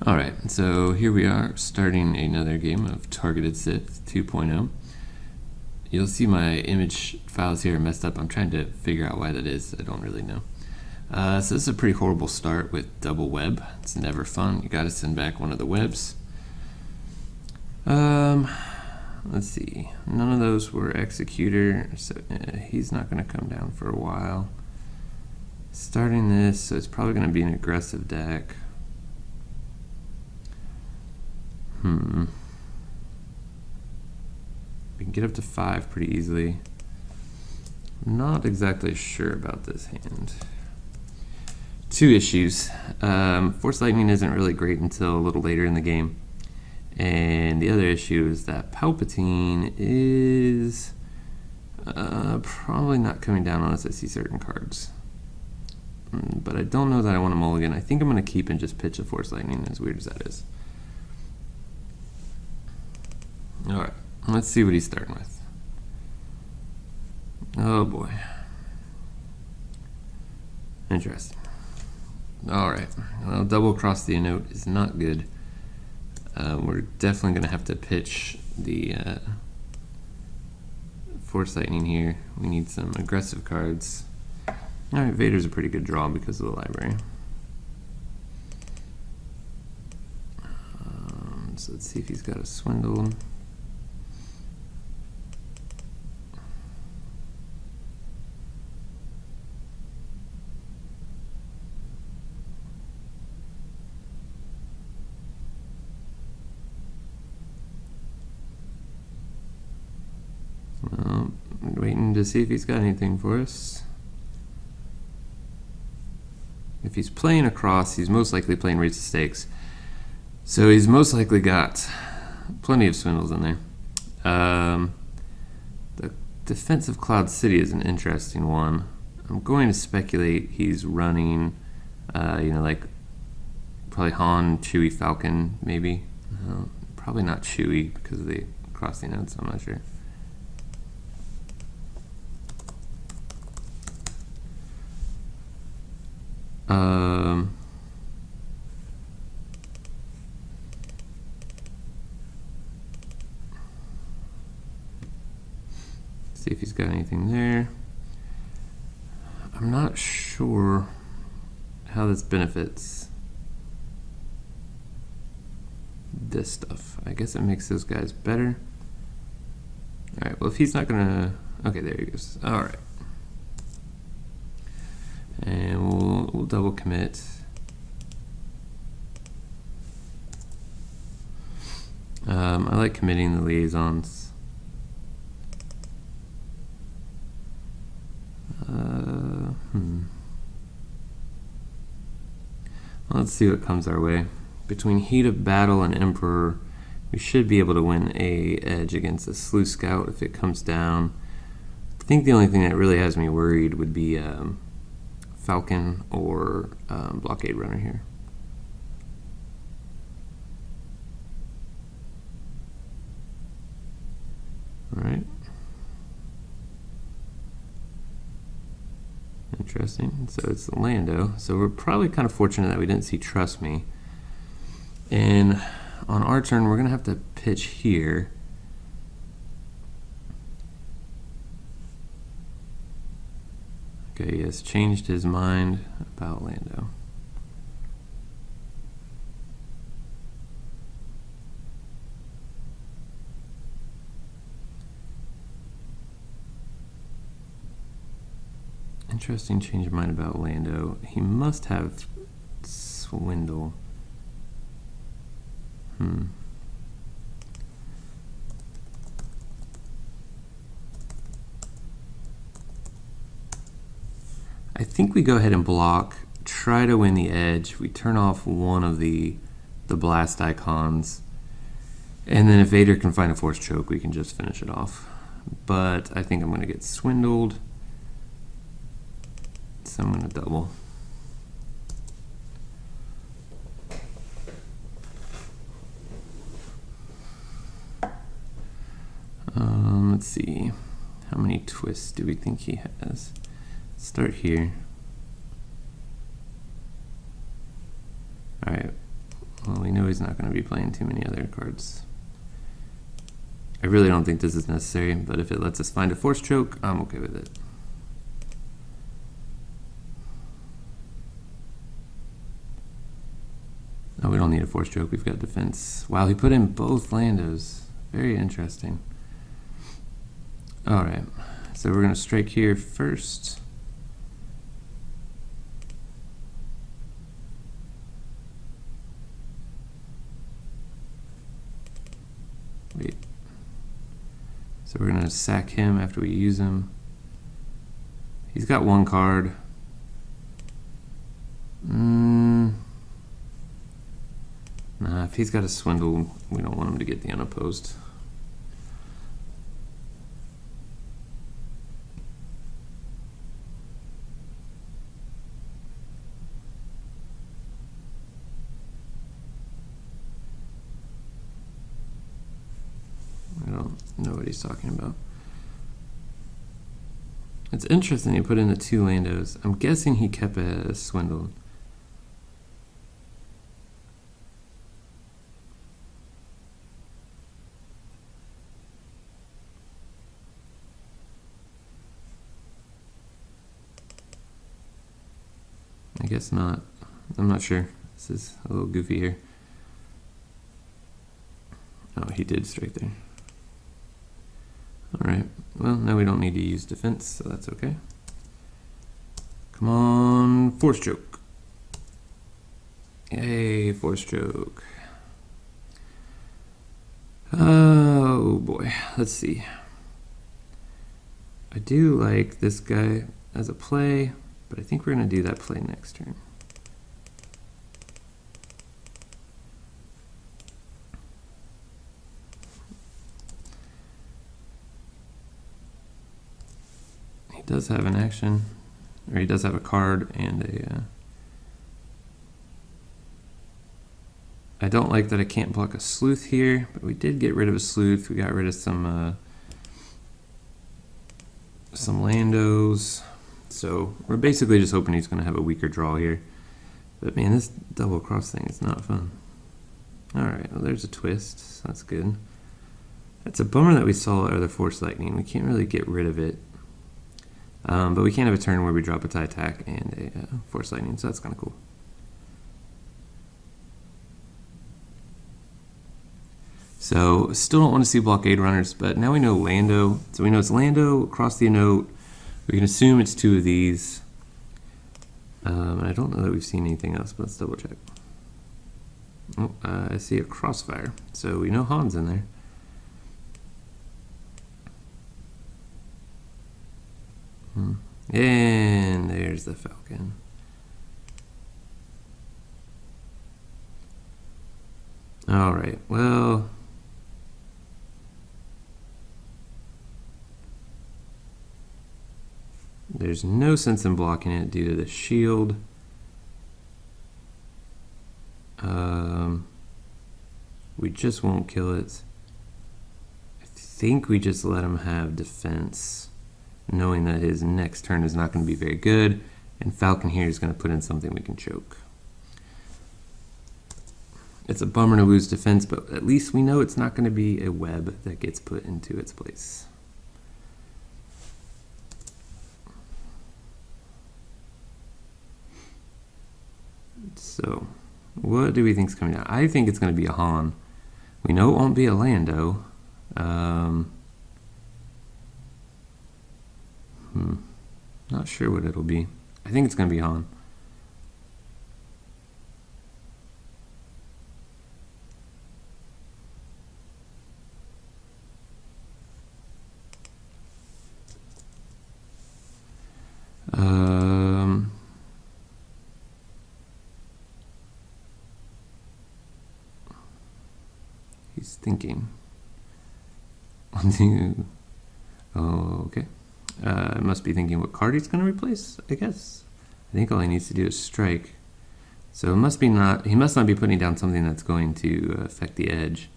Alright, so here we are starting another game of Targeted Sith 2.0. You'll see my image files here are messed up. I'm trying to figure out why that is. I don't really know. So this is a pretty horrible start with double web. It's never fun. You gotta send back one of the webs. Let's see. None of those were Executor, so he's not gonna come down for a while. Starting this, so it's probably gonna be an aggressive deck. We can get up to 5 pretty easily. I'm not exactly sure about this hand. Two issues. Force Lightning isn't really great until a little later in the game. And the other issue is that Palpatine is probably not coming down unless I see certain cards. But I don't know that I want to mulligan. I think I'm going to keep and just pitch a Force Lightning, as weird as that is. Alright, let's see what he's starting with. Oh boy. Interesting. Alright, well, double cross the note is not good. We're definitely going to have to pitch the Force Lightning here. We need some aggressive cards. Alright, Vader's a pretty good draw because of the library. So let's see if he's got a swindle. Waiting to see if he's got anything for us. If he's playing across, he's most likely playing Raise the Stakes. So he's most likely got plenty of swindles in there. The defensive Cloud City is an interesting one. I'm going to speculate he's running, like probably Han, Chewie, Falcon, maybe. Probably not Chewie because of the crossing notes, I'm not sure. See if he's got anything there. I'm not sure how this benefits this stuff. I guess it makes those guys better. Alright, well if he's not gonna... Okay, there he goes. Alright. And we'll double commit. I like committing the liaisons. Let's see what comes our way. Between Heat of Battle and Emperor, we should be able to win a edge against a Sleuth Scout if it comes down. I think the only thing that really has me worried would be Falcon or Blockade Runner here. Alright. Interesting. So it's Lando. So we're probably kind of fortunate that we didn't see Trust Me. And on our turn, we're going to have to pitch here. Okay, he has changed his mind about Lando. Interesting change of mind about Lando. He must have swindle. I think we go ahead and block, try to win the edge. We turn off one of the blast icons. And then if Vader can find a force choke, we can just finish it off. But I think I'm going to get swindled. So I'm going to double. Let's see. How many twists do we think he has? Start here. Alright, well, we know he's not going to be playing too many other cards. I really don't think this is necessary, but if it lets us find a force choke, I'm okay with it. Oh, we don't need a force choke, we've got defense. Wow, he put in both Landos. Very interesting. Alright, so we're going to strike here first. Wait. So we're going to sack him after we use him. He's got one card. Nah, if he's got a swindle, we don't want him to get the unopposed. I don't know what he's talking about. It's interesting he put in the 2 Landos. I'm guessing he kept a swindle. I guess not. I'm not sure. This is a little goofy here. Oh, he did straight there. Alright, well, now we don't need to use defense, so that's okay. Come on, force choke. Yay, force choke. Oh boy, let's see. I do like this guy as a play, but I think we're going to do that play next turn. He does have an action, or he does have a card and a... I don't like that I can't block a sleuth here, but we did get rid of a sleuth. We got rid of some Landos. So we're basically just hoping he's going to have a weaker draw here. But man, this double cross thing is not fun. Alright, well there's a twist, so that's good. It's a bummer that we saw other Force Lightning. We can't really get rid of it. But we can have a turn where we drop a tie attack and a Force Lightning, so that's kind of cool. So still don't want to see blockade runners, but now we know Lando. So we know it's Lando, across the note. We can assume it's 2 of these. And I don't know that we've seen anything else, but let's double check. Oh, I see a crossfire. So we know Han's in there. And there's the Falcon. All right, well... There's no sense in blocking it due to the shield. We just won't kill it. I think we just let him have defense, knowing that his next turn is not going to be very good, and Falcon here is going to put in something we can choke. It's a bummer to lose defense, but at least we know it's not going to be a web that gets put into its place. So, what do we think is coming out? I think it's going to be a Han. We know it won't be a Lando. Not sure what it'll be. I think it's going to be Han. He's thinking. Oh, okay. Must be thinking what card he's going to replace, I guess. I think all he needs to do is strike. So it must be not. He must not be putting down something that's going to affect the edge.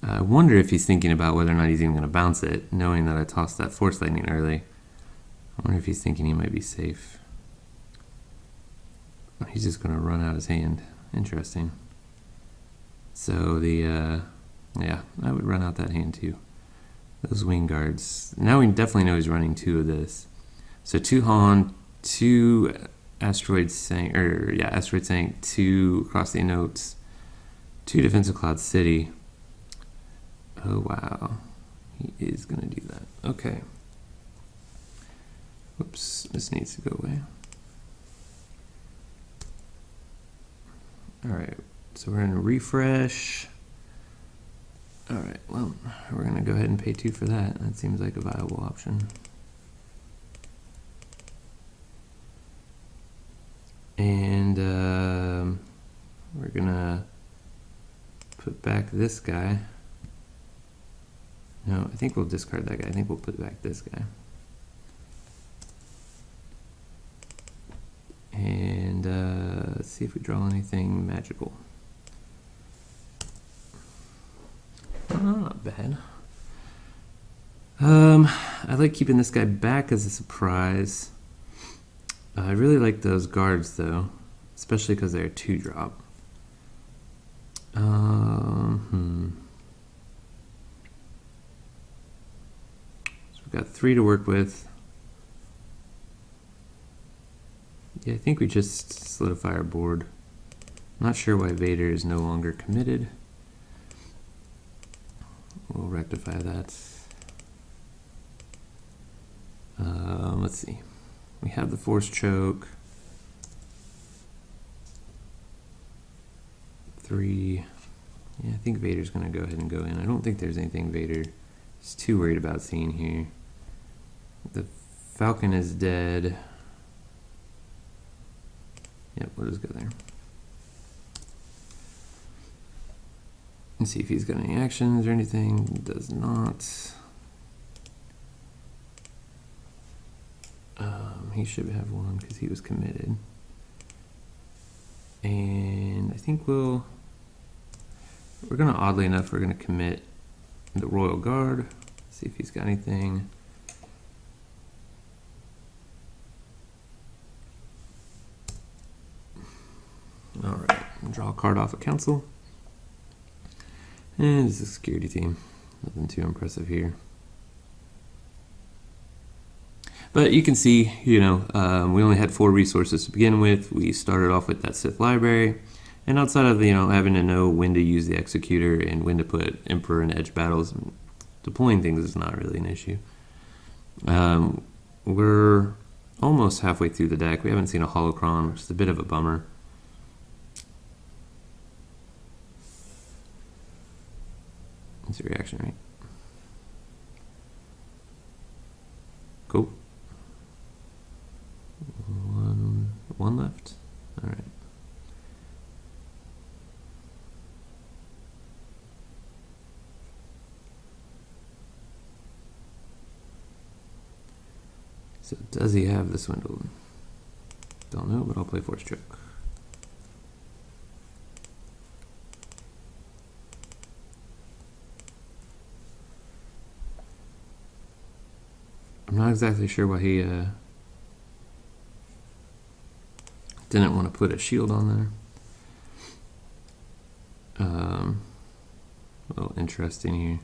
I wonder if he's thinking about whether or not he's even going to bounce it, knowing that I tossed that Force Lightning early. I wonder if he's thinking he might be safe. Oh, he's just going to run out his hand. Interesting. So the yeah, I would run out that hand too. Those wing guards. Now we definitely know he's running 2 of this. So 2 Han, 2 asteroid sank, or yeah, asteroid sank, 2 cross the notes, 2 defensive cloud city. Oh wow, he is gonna do that. Okay. Whoops, this needs to go away. All right, so we're gonna refresh. All right, well, we're gonna go ahead and pay 2 for that. That seems like a viable option. And we're gonna put back this guy. No, I think we'll discard that guy. I think we'll put back this guy. And let's see if we draw anything magical. Not bad. I like keeping this guy back as a surprise. I really like those guards though, especially because they're 2-drop. So we've got 3 to work with. Yeah, I think we just solidify our board. I'm not sure why Vader is no longer committed. We'll rectify that. Let's see. We have the force choke. 3. Yeah, I think Vader's going to go ahead and go in. I don't think there's anything Vader is too worried about seeing here. The Falcon is dead. Yep, we'll just go there. And see if he's got any actions or anything. He does not. He should have one because he was committed. And I think we're gonna, oddly enough, we're gonna commit the Royal Guard. See if he's got anything. All right, draw a card off of council. And it's a security team. Nothing too impressive here. But you can see, you know, we only had 4 resources to begin with. We started off with that Sith library. And outside of, you know, having to know when to use the executor and when to put Emperor and Edge battles, deploying things is not really an issue. We're almost halfway through the deck. We haven't seen a holocron, which is a bit of a bummer. That's the reaction, right? Cool. One left. All right. So does he have the swindle? Don't know, but I'll play force choke. I'm not exactly sure why he didn't want to put a shield on there. A little interesting here.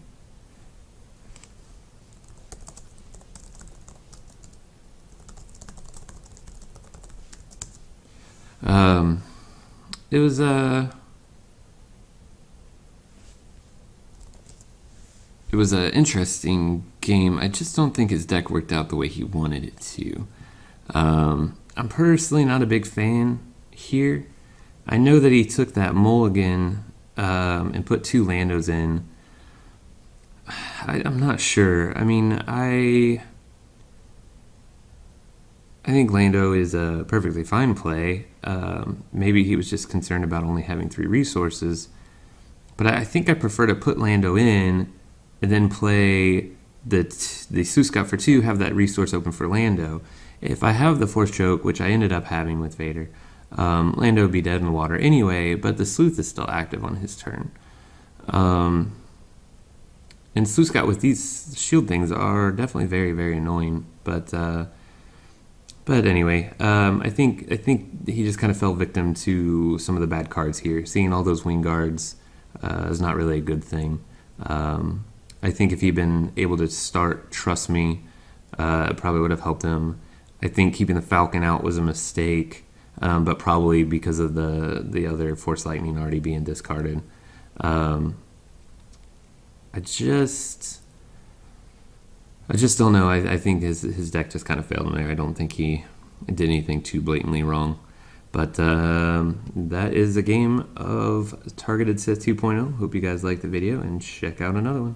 It was an interesting game. I just don't think his deck worked out the way he wanted it to. I'm personally not a big fan here. I know that he took that mulligan and put 2 Landos in. I'm not sure. I mean, I think Lando is a perfectly fine play. Maybe he was just concerned about only having 3 resources. But I think I prefer to put Lando in and then play the Suskat for 2, have that resource open for Lando. If I have the Force Choke, which I ended up having with Vader, Lando would be dead in the water anyway, but the Sleuth is still active on his turn. And Suskat with these shield things are definitely very, very annoying. But anyway, I think he just kind of fell victim to some of the bad cards here. Seeing all those wing guards, is not really a good thing. I think if he'd been able to start Trust Me, it probably would have helped him. I think keeping the Falcon out was a mistake, but probably because of the other Force Lightning already being discarded. I just don't know. I think his deck just kind of failed him there. I don't think he did anything too blatantly wrong. But that is a game of Targeted Sith 2.0. Hope you guys liked the video, and check out another one.